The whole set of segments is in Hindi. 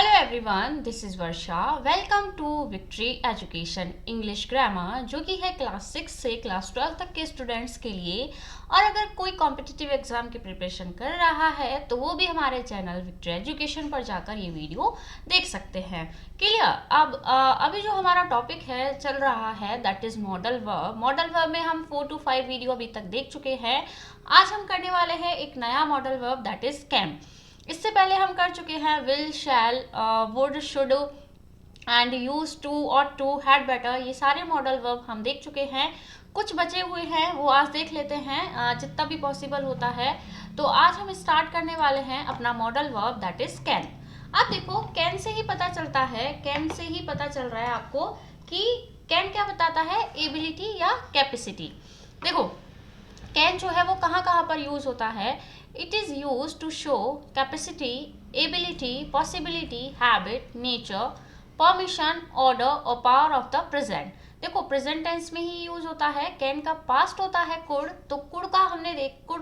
Hello everyone, this is Varsha. Welcome to victory education English grammar, जो कि है क्लास 6 से क्लास 12 तक के स्टूडेंट्स के लिए। और अगर कोई कॉम्पिटिटिव एग्जाम की प्रिपरेशन कर रहा है तो वो भी हमारे चैनल विक्ट्री एजुकेशन पर जाकर ये वीडियो देख सकते हैं। क्लियर। अब अभी जो हमारा टॉपिक है चल रहा है that is modal verb. Modal verb में हम 4 to 5 वीडियो अभी तक देख चुके हैं। आज हम करने वाले हैं एक नया modal verb that is can. इससे पहले हम कर चुके हैं will, shall, would, should and use to ought to, had better. ये सारे मॉडल वर्ब हम देख चुके हैं। कुछ बचे हुए हैं वो आज देख लेते हैं जितना भी पॉसिबल होता है। तो आज हम स्टार्ट करने वाले हैं अपना model verb that is can. अब देखो, कैन से ही पता चलता है, कैन से ही पता चल रहा है आपको कि कैन क्या बताता है, एबिलिटी या कैपेसिटी। देखो, कैन जो है वो कहाँ कहाँ पर यूज होता है। It is use to show capacity, ability, possibility, habit, nature, permission, order और पावर ऑफ द प्रेजेंट। देखो, प्रेजेंट टेंस में ही यूज होता है। कैन का पास्ट होता है कुड, तो कुड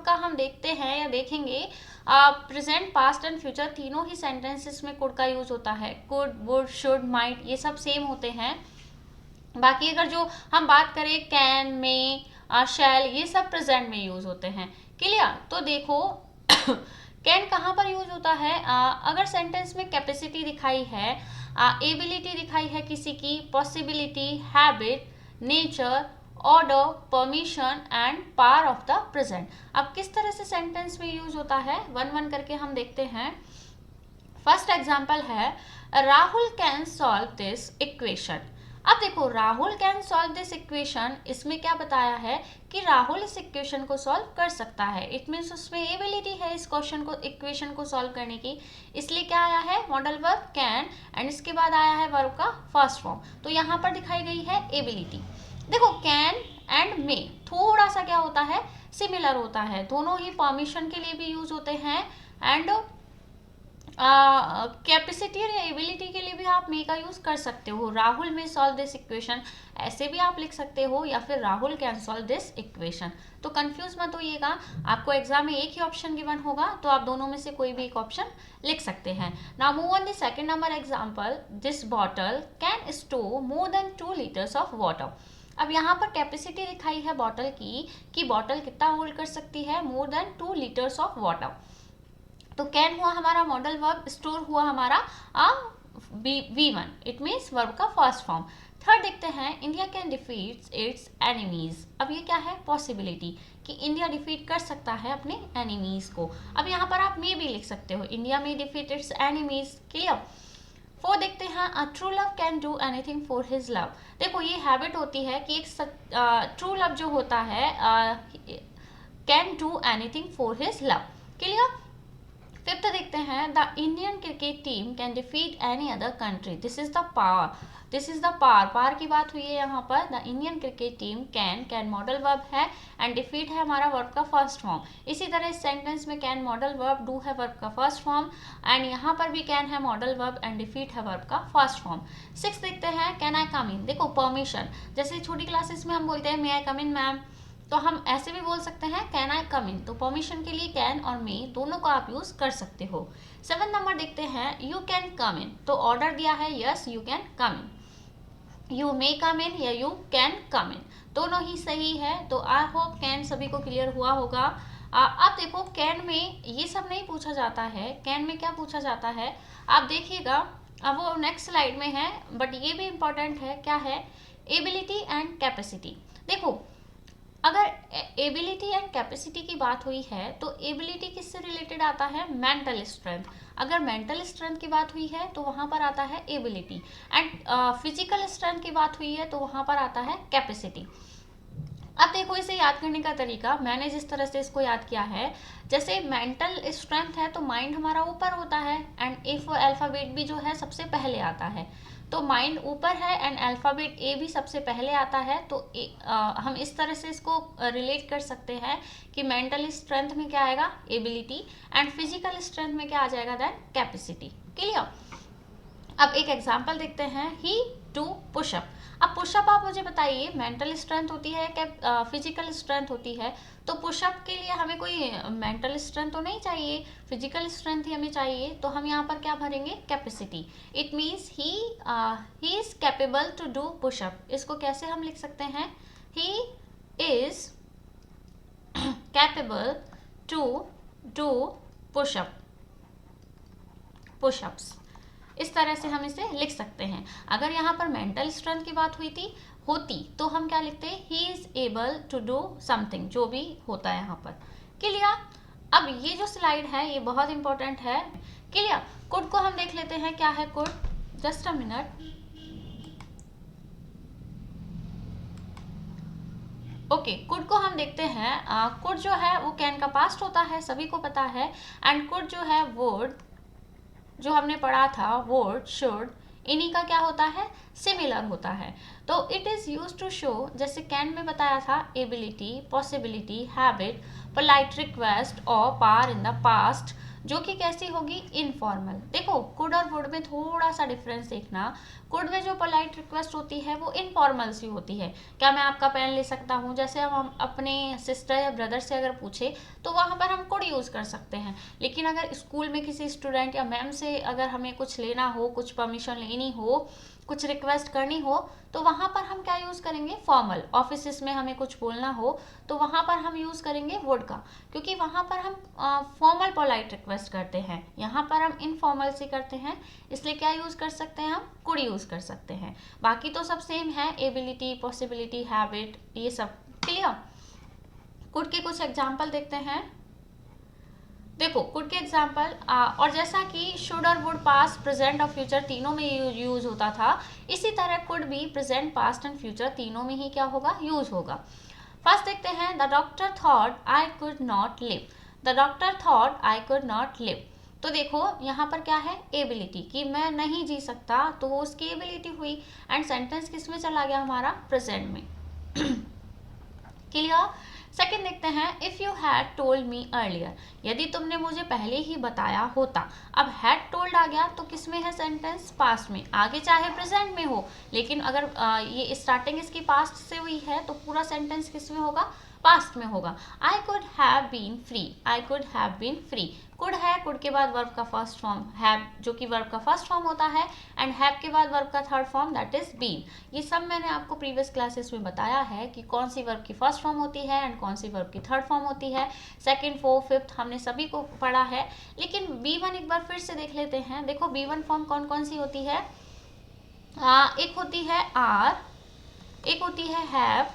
का हम देखते हैं या देखेंगे। प्रेजेंट, पास्ट एंड फ्यूचर तीनों ही सेंटेंसेस में कुड का यूज होता है। कुड, वुड, शुड, माइट ये सब सेम होते हैं। बाकी अगर जो हम बात करें कैन में, शैल, ये सब प्रेजेंट में यूज होते हैं। क्लियर। तो देखो कैन कहाँ पर यूज होता है, अगर सेंटेंस में कैपेसिटी दिखाई है, एबिलिटी दिखाई है किसी की, possibility, habit, nature, order, permission and power of the present. अब किस तरह से सेंटेंस में यूज होता है वन वन करके हम देखते हैं। फर्स्ट एग्जाम्पल है Rahul can solve this equation. अब देखो, Rahul can solve this equation, इसमें क्या बताया है कि राहुल इस इक्वेशन को सॉल्व कर सकता है। इट मीन्स उसमें एबिलिटी है इस क्वेश्चन को, इक्वेशन को सॉल्व करने की। इसलिए क्या आया है, मॉडल वर्ब कैन, एंड इसके बाद आया है वर्ब का फर्स्ट फॉर्म। तो यहाँ पर दिखाई गई है एबिलिटी। देखो, कैन एंड मे थोड़ा सा क्या होता है, सिमिलर होता है। दोनों ही परमिशन के लिए भी यूज होते हैं एंड कैपेसिटी या एबिलिटी के लिए भी आप मे का यूज कर सकते हो। राहुल में सॉल्व दिस इक्वेशन ऐसे भी आप लिख सकते हो, या फिर Rahul can solve this equation. तो कंफ्यूज मत होइएगा, आपको एग्जाम में एक ही ऑप्शन गिवन होगा, तो आप दोनों में से कोई भी एक ऑप्शन लिख सकते हैं। Now move on the second number example, this bottle can store more than 2 liters of water. अब यहाँ पर कैपेसिटी दिखाई है बॉटल की, कि बॉटल कितना होल्ड कर सकती है, more than 2 liters of water. तो कैन हुआ हमारा मॉडल वर्ब, स्टोर हुआ हमारा V1, इट मीन्स वर्ब का फर्स्ट फॉर्म। थर्ड देखते हैं, India can defeat it's enemies. अब ये क्या है, पॉसिबिलिटी, कि इंडिया डिफीट कर सकता है अपने एनिमीज को। अब यहाँ पर आप मे भी लिख सकते हो, इंडिया में defeat it's enemies. Clear. Four देखते हैं, a true love can do anything for his love. देखो, ये हैबिट होती है कि एक ट्रू लव जो होता है can do anything for his love. Clear. Fifth देखते हैं, the Indian cricket team can defeat any other country. This is the power, this is the power, power की बात हुई है यहाँ पर। The Indian cricket team can modal verb है, एंड डिफीट है हमारा वर्ब का फर्स्ट फॉर्म। इसी तरह इस सेंटेंस में कैन मॉडल वर्ब, डू है वर्ब का फर्स्ट फॉर्म, एंड यहाँ पर भी कैन है मॉडल वर्ब एंड डिफीट है वर्ब का फर्स्ट फॉर्म। सिक्स देखते हैं, कैन आई कम इन। देखो, परमिशन, जैसे छोटी क्लासेस में हम बोलते हैं मे आई कम इन मैम, तो हम ऐसे भी बोल सकते हैं कैन आई कम इन। तो परमिशन के लिए कैन और मे दोनों को आप यूज कर सकते हो। 7 नंबर देखते हैं, यू कैन कम इन। तो ऑर्डर दिया है, yes you can come in, you may come in या यू कैन कम इन, दोनों ही सही है। तो आई होप कैन सभी को क्लियर हुआ होगा। अब देखो, कैन में ये सब नहीं पूछा जाता है। कैन में क्या पूछा जाता है आप देखिएगा, अब वो नेक्स्ट स्लाइड में है, बट ये भी इंपॉर्टेंट है। क्या है, एबिलिटी एंड कैपेसिटी। देखो, अगर एबिलिटी एंड कैपेसिटी की बात हुई है तो एबिलिटी किससे रिलेटेड आता है, मेंटल स्ट्रेंथ। अगर मेंटल स्ट्रेंथ की बात हुई है तो वहाँ पर आता है एबिलिटी, एंड फिजिकल स्ट्रेंथ की बात हुई है तो वहाँ पर आता है कैपेसिटी। अब देखो, इसे याद करने का तरीका, मैंने जिस तरह से इसको याद किया है, जैसे मेंटल स्ट्रेंथ है तो माइंड हमारा ऊपर होता है, एंड ए फॉर अल्फाबेट भी जो है सबसे पहले आता है। तो माइंड ऊपर है एंड अल्फाबेट ए भी सबसे पहले आता है। तो हम इस तरह से इसको रिलेट कर सकते हैं कि मेंटल स्ट्रेंथ में क्या आएगा, एबिलिटी, एंड फिजिकल स्ट्रेंथ में क्या आ जाएगा, देन कैपेसिटी। क्लियर। अब एक एग्जांपल देखते हैं, ही डू पुशअप। अब पुशअप आप मुझे बताइए मेंटल स्ट्रेंथ होती है क्या फिजिकल स्ट्रेंथ होती है? तो पुशअप के लिए हमें कोई मेंटल स्ट्रेंथ तो नहीं चाहिए, फिजिकल स्ट्रेंथ ही हमें चाहिए। तो हम यहाँ पर क्या भरेंगे? Capacity. It means he is capable to do pushup. इसको कैसे हम लिख सकते हैं? He is capable to do pushup, pushups. इस तरह से हम इसे लिख सकते हैं। अगर यहाँ पर मेंटल स्ट्रेंथ की बात होती तो हम क्या लिखते? He is able to do something, जो भी होता है यहाँ पर। क्लियर? अब ये जो स्लाइड है ये बहुत इंपॉर्टेंट है। क्लियर? कुड को हम देख लेते हैं, क्या है could? Just a minute. Okay, could को हम देखते हैं। कुड जो है वो कैन का पास्ट होता है, सभी को पता है। एंड कुड जो है वुड, जो हमने पढ़ा था वुड, शुड, इन्हीं का क्या होता है? सिमिलर होता है। तो it is use to show, जैसे कैन में बताया था, ability, possibility, habit, polite request और पार इन द पास्ट, जो कि कैसी होगी? इनफॉर्मल। देखो कुड और वुड में थोड़ा सा डिफरेंस देखना। कुड में जो पोलाइट रिक्वेस्ट होती है वो इनफॉर्मल सी होती है। क्या मैं आपका पेन ले सकता हूँ? जैसे हम अपने सिस्टर या ब्रदर से अगर पूछे तो वहाँ पर हम कुड यूज़ कर सकते हैं। लेकिन अगर स्कूल में किसी स्टूडेंट या मैम से अगर हमें कुछ लेना हो, कुछ परमिशन लेनी हो, कुछ रिक्वेस्ट करनी हो, तो वहाँ पर हम क्या यूज़ करेंगे? फॉर्मल। ऑफिस में हमें कुछ बोलना हो तो वहाँ पर हम यूज़ करेंगे वुड का, क्योंकि वहाँ पर हम फॉर्मल पोलाइट रिक्वेस्ट करते हैं। यहाँ पर हम इनफॉर्मल से करते हैं, इसलिए क्या यूज़ कर सकते हैं? हम कुड यूज़ कर सकते हैं। बाकी तो सब सेम है, एबिलिटी, पॉसिबिलिटी, हैबिट, ये सब। क्लियर? कुड के कुछ एग्जाम्पल देखते हैं। देखो कुड के एग्जाम्पल, और जैसा कि शुड और वुड, पास्ट, प्रेजेंट और फ्यूचर तीनों में यूज होता था, इसी तरह कुड भी प्रेजेंट, पास्ट एंड फ्यूचर तीनों में ही क्या होगा? यूज होगा। फर्स्ट देखते हैं, the doctor thought I could not live. The doctor thought I could not live. तो देखो यहाँ पर क्या है? एबिलिटी, कि मैं नहीं जी सकता, तो वो उसकी एबिलिटी हुई। एंड सेंटेंस किस में चला गया? हमारा प्रेजेंट में। क्लियर? सेकेंड देखते हैं, if you had told me earlier. यदि तुमने मुझे पहले ही बताया होता। अब हैड टोल्ड आ गया तो किस में है? सेंटेंस पास्ट में। आगे चाहे प्रेजेंट में हो, लेकिन अगर ये स्टार्टिंग इसकी पास्ट से हुई है तो पूरा सेंटेंस किस में होगा? पास्ट में होगा। I could have been free, I could have been free. Could है, कुड के बाद वर्ब का फर्स्ट फॉर्म हैव, जो कि वर्ब का फर्स्ट फॉर्म होता है, एंड हैव के बाद वर्ब का third form, that is been. ये सब मैंने आपको प्रीवियस क्लासेस में बताया है कि कौन सी वर्ब की फर्स्ट फॉर्म होती है एंड कौन सी वर्ब की थर्ड फॉर्म होती है। सेकंड, फोर्थ, फिफ्थ हमने सभी को पढ़ा है। लेकिन B1 एक बार फिर से देख लेते हैं। देखो B1 फॉर्म कौन कौन सी होती है? एक होती है आर, एक होती है have,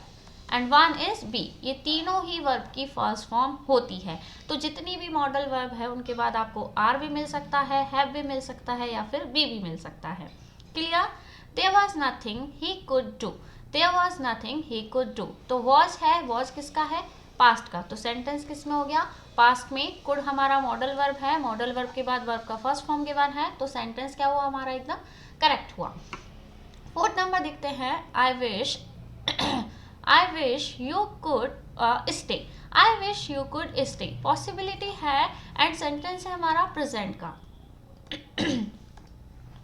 and one is be. ये तीनों ही वर्ब की फर्स्ट फॉर्म होती है। तो जितनी भी मॉडल वर्ब है उनके बाद आपको आर भी मिल सकता है, हैव भी मिल सकता है, या फिर बी भी मिल सकता है। Clear? There was nothing he could do. There was nothing he could do. तो वॉज है, वॉज किसका है? पास्ट का। तो सेंटेंस किस में हो गया? पास्ट में। कुड हमारा मॉडल वर्ब है, मॉडल वर्ब के बाद वर्ब का फर्स्ट फॉर्म गिवन है, तो सेंटेंस क्या हुआ? हमारा एकदम करेक्ट हुआ। फोर्थ नंबर देखते हैं, I wish I wish you could stay. I wish you could stay. Possibility है एंड सेंटेंस है हमारा प्रेजेंट का।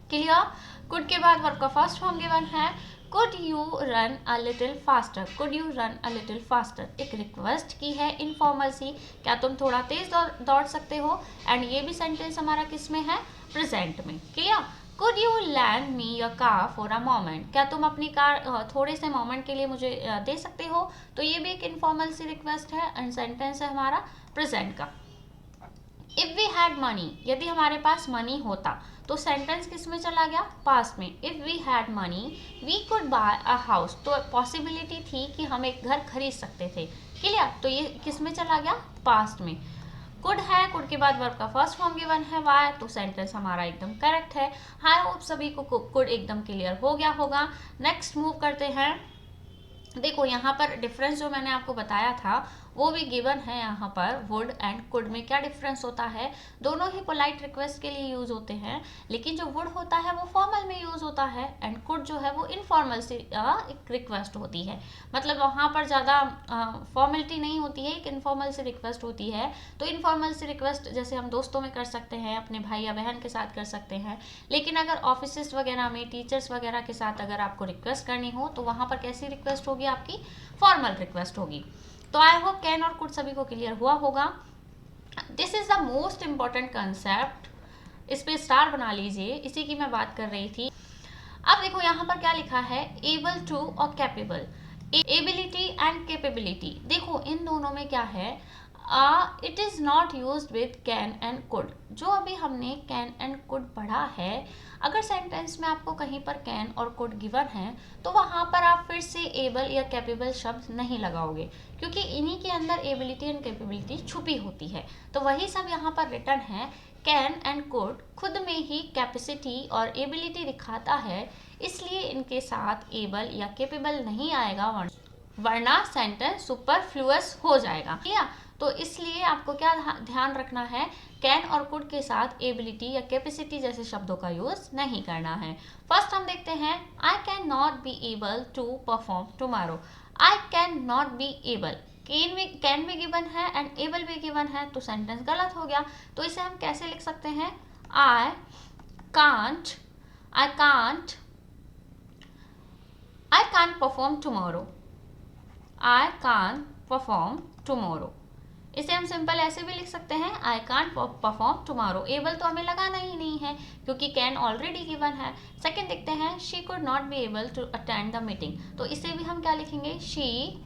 क्लियर? कुड के बाद वर्ब का फर्स्ट फॉर्म गिवन है, could you run a little faster. Could you run a little faster एक रिक्वेस्ट की है इनफॉर्मल सी, क्या तुम थोड़ा तेज दौड़ सकते हो? एंड ये भी सेंटेंस हमारा किस में है? प्रेजेंट में। Clear? Could you land me your car for a moment. क्या तुम अपनी कार थोड़े से मोमेंट के लिए मुझे दे सकते हो? तो ये भी एक इनफॉर्मल सी रिक्वेस्ट है एंड सेंटेंस है हमारा प्रेजेंट का। इफ वी हैड मनी, यदि हमारे पास मनी होता, तो सेंटेंस किस में चला गया? पास्ट में। If we had money we could buy a house. तो पॉसिबिलिटी थी कि हम एक घर खरीद सकते थे। क्लियर? तो ये किस में चला गया? पास्ट में। कुड है, कुड के बाद वर्ब का फर्स्ट फॉर्म गिवन है वाई, तो सेंटेंस हमारा एकदम करेक्ट है। आई होप सभी को कुड एकदम क्लियर हो गया होगा। नेक्स्ट मूव करते हैं। देखो यहाँ पर डिफरेंस जो मैंने आपको बताया था वो भी गिवन है यहाँ पर। वुड एंड कुड में क्या डिफरेंस होता है, दोनों ही पोलाइट रिक्वेस्ट के लिए यूज होते हैं, लेकिन जो वुड होता है वो फॉर्मल में यूज होता है एंड कुड जो है वो इनफॉर्मल से एक रिक्वेस्ट होती है। मतलब वहाँ पर ज़्यादा फॉर्मेलिटी नहीं होती है, एक इनफॉर्मल से रिक्वेस्ट होती है। तो इनफॉर्मल से रिक्वेस्ट जैसे हम दोस्तों में कर सकते हैं, अपने भाई या बहन के साथ कर सकते हैं, लेकिन अगर ऑफिस वगैरह में टीचर्स वगैरह के साथ अगर आपको रिक्वेस्ट करनी हो तो वहाँ पर कैसी रिक्वेस्ट होगी, आपकी फॉर्मल रिक्वेस्ट होगी। तो आई होप कैन और कुड सभी को क्लियर हुआ होगा। This is the most important concept, इस पे स्टार बना लीजिए, इसी की मैं बात कर रही थी। अब देखो यहाँ पर क्या लिखा है, एबल टू और कैपेबल, एबिलिटी एंड कैपेबिलिटी। देखो इन दोनों में क्या है, it is not used with can and could. जो अभी हमने कैन एंड कुड पढ़ा है, अगर सेंटेंस में आपको कहीं पर कैन और कुड गिवन है तो वहाँ पर आप फिर से एबल या कैपेबल शब्द नहीं लगाओगे, क्योंकि इन्हीं के अंदर एबिलिटी एंड कैपेबिलिटी छुपी होती है। तो वही सब यहाँ पर रिटर्न है। कैन एंड कुड खुद में ही कैपेसिटी और एबिलिटी दिखाता है, इसलिए इनके साथ एबल या कैपेबल नहीं आएगा, वरना सेंटेंस सुपरफ्लुअस हो जाएगा। ठीक है, तो इसलिए आपको क्या ध्यान रखना है, कैन और कुड के साथ एबिलिटी या कैपेसिटी जैसे शब्दों का यूज नहीं करना है। फर्स्ट हम देखते हैं, I can not be able to perform tomorrow. I can not be able, can भी गिवन है एंड एबल भी गिवन है, तो सेंटेंस गलत हो गया। तो इसे हम कैसे लिख सकते हैं, I can't perform tomorrow, I can't perform tomorrow. इसे हम सिंपल ऐसे भी लिख सकते हैं, I can't perform tomorrow. Able तो हमें लगाना ही नहीं है क्योंकि कैन ऑलरेडी गिवन है। सेकंड देखते हैं, she could not be able to attend the meeting. तो इसे भी हम क्या लिखेंगे, she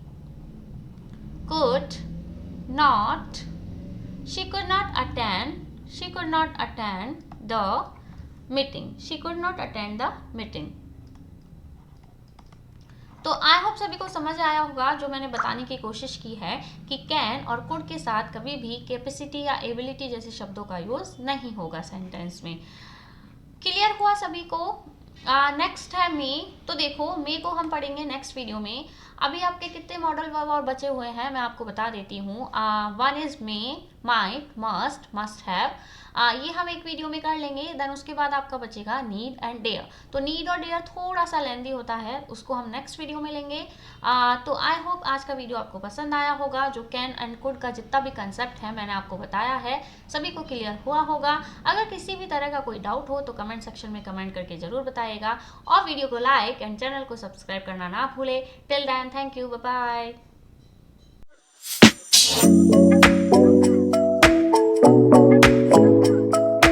could not attend the meeting. तो आई होप सभी को समझ आया होगा जो मैंने बताने की कोशिश की है कि कैन और कुड के साथ कभी भी कैपेसिटी या एबिलिटी जैसे शब्दों का यूज नहीं होगा सेंटेंस में। क्लियर हुआ सभी को? नेक्स्ट है मे। तो देखो मे को हम पढ़ेंगे नेक्स्ट वीडियो में। अभी आपके कितने मॉडल वर्ब और बचे हुए हैं मैं आपको बता देती हूँ। One is may, might, must have, ये हम एक वीडियो में कर लेंगे। देन उसके बाद आपका बचेगा नीड एंड डेयर। तो नीड और डेयर थोड़ा सा लेंदी होता है, उसको हम नेक्स्ट वीडियो में लेंगे। तो आई होप आज का वीडियो आपको पसंद आया होगा। जो कैन एंड कुड का जितना भी कंसेप्ट है मैंने आपको बताया है, सभी को क्लियर हुआ होगा। अगर किसी भी तरह का कोई डाउट हो तो कमेंट सेक्शन में कमेंट करके जरूर बताइएगा, और वीडियो को लाइक एंड चैनल को सब्सक्राइब करना ना भूले। Till then, thank you, bye bye.